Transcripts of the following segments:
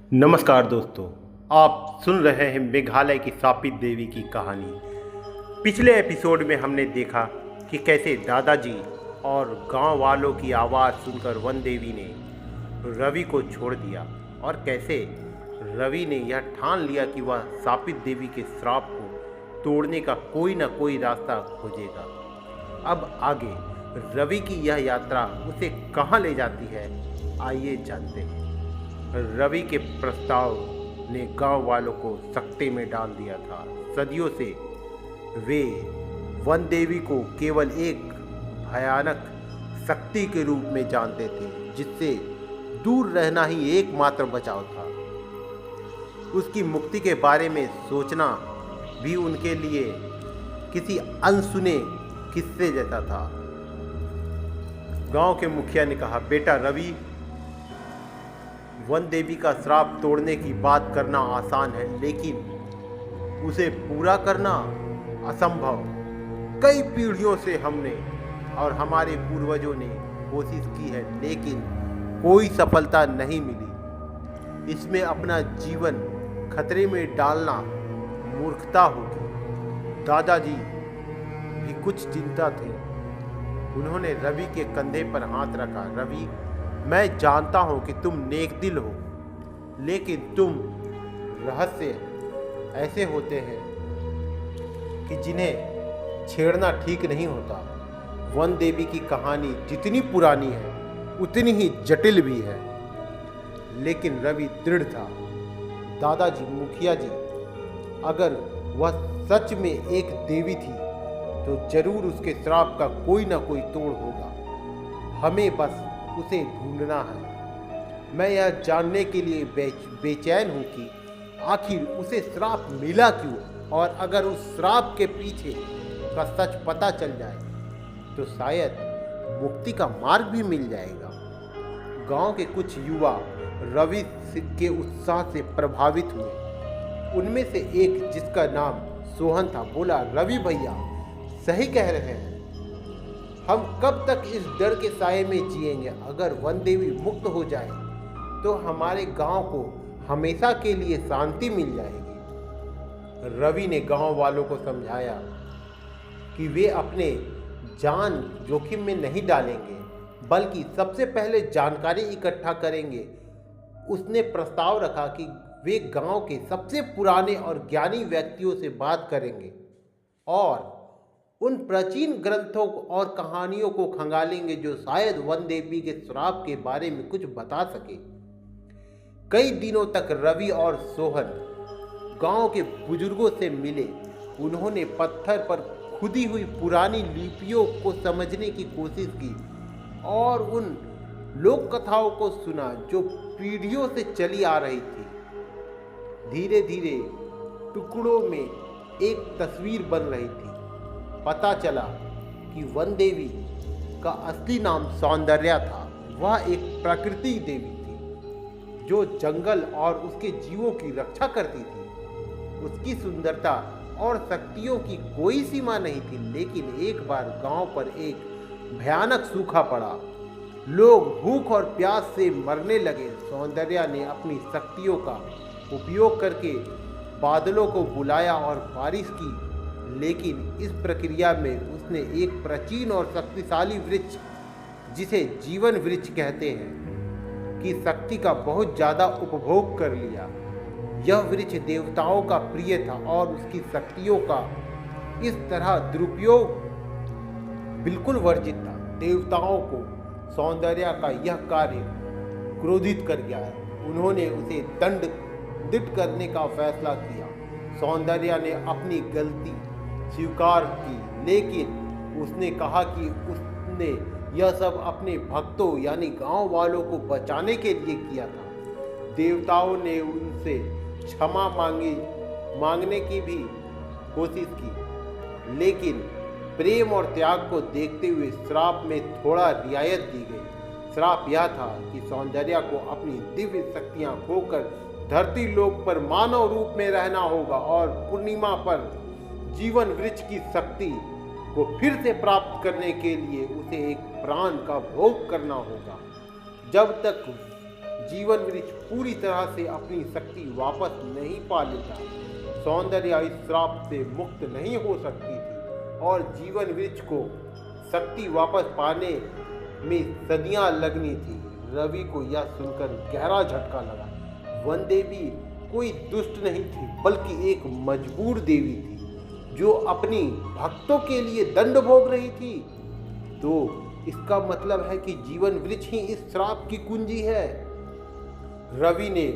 नमस्कार दोस्तों, आप सुन रहे हैं मेघालय की शापित देवी की कहानी। पिछले एपिसोड में हमने देखा कि कैसे दादाजी और गांव वालों की आवाज़ सुनकर वन देवी ने रवि को छोड़ दिया और कैसे रवि ने यह ठान लिया कि वह शापित देवी के श्राप को तोड़ने का कोई न कोई रास्ता खोजेगा। अब आगे रवि की यह यात्रा उसे कहाँ ले जाती है, आइए जानते हैं। रवि के प्रस्ताव ने गांव वालों को सकते में डाल दिया था। सदियों से वे वन देवी को केवल एक भयानक शक्ति के रूप में जानते थे, जिससे दूर रहना ही एकमात्र बचाव था। उसकी मुक्ति के बारे में सोचना भी उनके लिए किसी अनसुने किस्से जैसा था। गांव के मुखिया ने कहा, बेटा रवि, वन देवी का श्राप तोड़ने की बात करना आसान है, लेकिन उसे पूरा करना असंभव। कई पीढ़ियों से हमने और हमारे पूर्वजों ने कोशिश की है, लेकिन कोई सफलता नहीं मिली। इसमें अपना जीवन खतरे में डालना मूर्खता होगी। दादाजी भी कुछ चिंता थे। उन्होंने रवि के कंधे पर हाथ रखा। रवि, मैं जानता हूं कि तुम नेक दिल हो, लेकिन तुम रहस्य ऐसे होते हैं कि जिन्हें छेड़ना ठीक नहीं होता। वन देवी की कहानी जितनी पुरानी है उतनी ही जटिल भी है, लेकिन रवि दृढ़ था। दादाजी, मुखिया जी, अगर वह सच में एक देवी थी तो जरूर उसके श्राप का कोई ना कोई तोड़ होगा। हमें बस उसे ढूंढना है। मैं यह जानने के लिए बेचैन हूं कि आखिर उसे श्राप मिला क्यों, और अगर उस श्राप के पीछे का सच पता चल जाए तो शायद मुक्ति का मार्ग भी मिल जाएगा। गांव के कुछ युवा रवि के उत्साह से प्रभावित हुए। उनमें से एक, जिसका नाम सोहन था, बोला, रवि भैया सही कह रहे हैं। हम कब तक इस डर के साए में जिएंगे? अगर वन देवी मुक्त हो जाए तो हमारे गांव को हमेशा के लिए शांति मिल जाएगी। रवि ने गांव वालों को समझाया कि वे अपने जान जोखिम में नहीं डालेंगे, बल्कि सबसे पहले जानकारी इकट्ठा करेंगे। उसने प्रस्ताव रखा कि वे गांव के सबसे पुराने और ज्ञानी व्यक्तियों से बात करेंगे और उन प्राचीन ग्रंथों और कहानियों को खंगालेंगे जो शायद वन देवी के श्राप के बारे में कुछ बता सके। कई दिनों तक रवि और सोहन गांव के बुजुर्गों से मिले। उन्होंने पत्थर पर खुदी हुई पुरानी लिपियों को समझने की कोशिश की और उन लोक कथाओं को सुना जो पीढ़ियों से चली आ रही थी। धीरे धीरे टुकड़ों में एक तस्वीर बन रही थी। पता चला कि वन देवी का असली नाम सौंदर्या था। वह एक प्राकृतिक देवी थी जो जंगल और उसके जीवों की रक्षा करती थी। उसकी सुंदरता और शक्तियों की कोई सीमा नहीं थी, लेकिन एक बार गांव पर एक भयानक सूखा पड़ा। लोग भूख और प्यास से मरने लगे। सौंदर्या ने अपनी शक्तियों का उपयोग करके बादलों को बुलाया और बारिश की, लेकिन इस प्रक्रिया में उसने एक प्राचीन और शक्तिशाली वृक्ष, जिसे जीवन वृक्ष कहते हैं, की शक्ति का बहुत ज़्यादा उपभोग कर लिया। यह वृक्ष देवताओं का प्रिय था और उसकी शक्तियों का इस तरह दुरुपयोग बिल्कुल वर्जित था। देवताओं को सौंदर्या का यह कार्य क्रोधित कर गया। उन्होंने उसे दंडित करने का फैसला किया। सौंदर्या ने अपनी गलती स्वीकार की, लेकिन उसने कहा कि उसने यह सब अपने भक्तों यानी गांव वालों को बचाने के लिए किया था। देवताओं ने उनसे क्षमा मांगने की भी कोशिश की, लेकिन प्रेम और त्याग को देखते हुए श्राप में थोड़ा रियायत दी गई। श्राप यह था कि सौंदर्या को अपनी दिव्य शक्तियां खोकर धरती लोक पर मानव रूप में रहना होगा और पूर्णिमा पर जीवन वृक्ष की शक्ति को फिर से प्राप्त करने के लिए उसे एक प्राण का भोग करना होगा। जब तक जीवन वृक्ष पूरी तरह से अपनी शक्ति वापस नहीं पा लेता। सौंदर्य इस श्राप से मुक्त नहीं हो सकती थी और जीवन वृक्ष को शक्ति वापस पाने में सदियां लगनी थी। रवि को यह सुनकर गहरा झटका लगा। वन देवी कोई दुष्ट नहीं थी, बल्कि एक मजबूर देवी थी जो अपनी भक्तों के लिए दंड भोग रही थी। तो इसका मतलब है कि जीवन वृक्ष ही इस श्राप की कुंजी है। रवि ने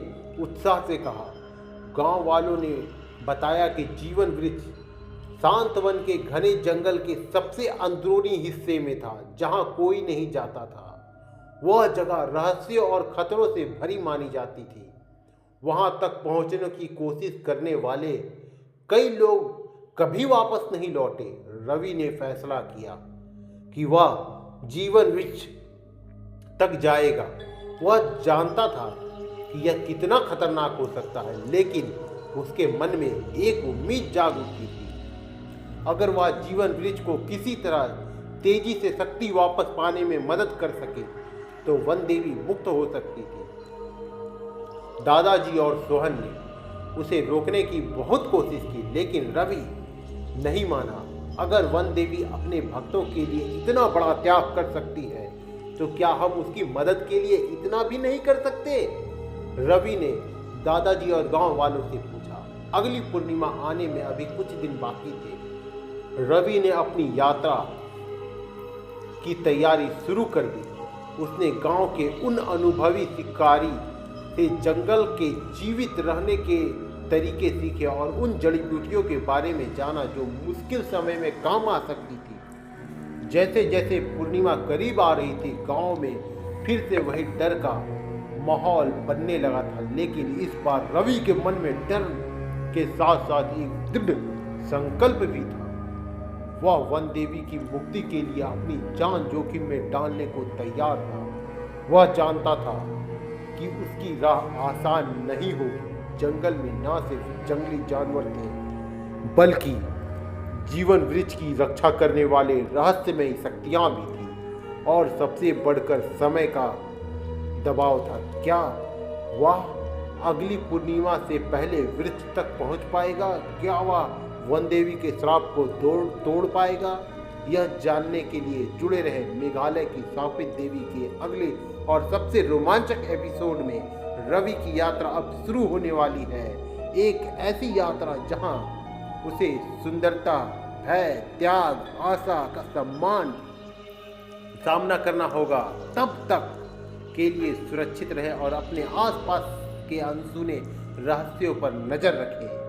उत्साह से कहा। गांव वालों ने बताया कि जीवन वृक्ष शांत वन के घने जंगल के सबसे अंदरूनी हिस्से में था, जहां कोई नहीं जाता था। वह जगह रहस्यों और खतरों से भरी मानी जाती थी। वहां तक पहुंचने की कोशिश करने वाले कई लोग कभी वापस नहीं लौटे। रवि ने फैसला किया कि वह जीवन वृक्ष तक जाएगा। वह जानता था कि यह कितना खतरनाक हो सकता है, लेकिन उसके मन में एक उम्मीद जाग उठी थी। अगर वह जीवन वृक्ष को किसी तरह तेजी से शक्ति वापस पाने में मदद कर सके तो वन देवी मुक्त हो सकती थी। दादाजी और सोहन ने उसे रोकने की बहुत कोशिश की, लेकिन रवि नहीं माना। अगर वन देवी अपने भक्तों के लिए इतना बड़ा त्याग कर सकती है तो क्या हम उसकी मदद के लिए इतना भी नहीं कर सकते? रवि ने दादाजी और गांव वालों से पूछा। अगली पूर्णिमा आने में अभी कुछ दिन बाकी थे। रवि ने अपनी यात्रा की तैयारी शुरू कर दी। उसने गांव के उन अनुभवी शिकारी से जंगल के जीवित रहने के तरीके सीखे और उन जड़ी बूटियों के बारे में जाना जो मुश्किल समय में काम आ सकती थी। जैसे जैसे पूर्णिमा करीब आ रही थी, गांव में फिर से वही डर का माहौल बनने लगा था, लेकिन इस बार रवि के मन में डर के साथ साथ एक दृढ़ संकल्प भी था। वह वन देवी की मुक्ति के लिए अपनी जान जोखिम में डालने को तैयार था। वह जानता था कि उसकी राह आसान नहीं होगी। जंगल में न सिर्फ जंगली जानवर थे, बल्कि जीवन वृक्ष की रक्षा करने वाले रहस्यमयी शक्तियां भी थी, और सबसे बढ़कर समय का दबाव था। क्या वह अगली पूर्णिमा से पहले वृक्ष तक पहुंच पाएगा? क्या वह वन देवी के श्राप को तोड़ पाएगा? यह जानने के लिए जुड़े रहे मेघालय की शापित देवी के अगले और सबसे रोमांचक एपिसोड में। रवि की यात्रा अब शुरू होने वाली है, एक ऐसी यात्रा जहां उसे सुंदरता, भय, त्याग, आशा का सामना करना होगा। तब तक के लिए सुरक्षित रहे और अपने आसपास के अनसुने रहस्यों पर नजर रखें।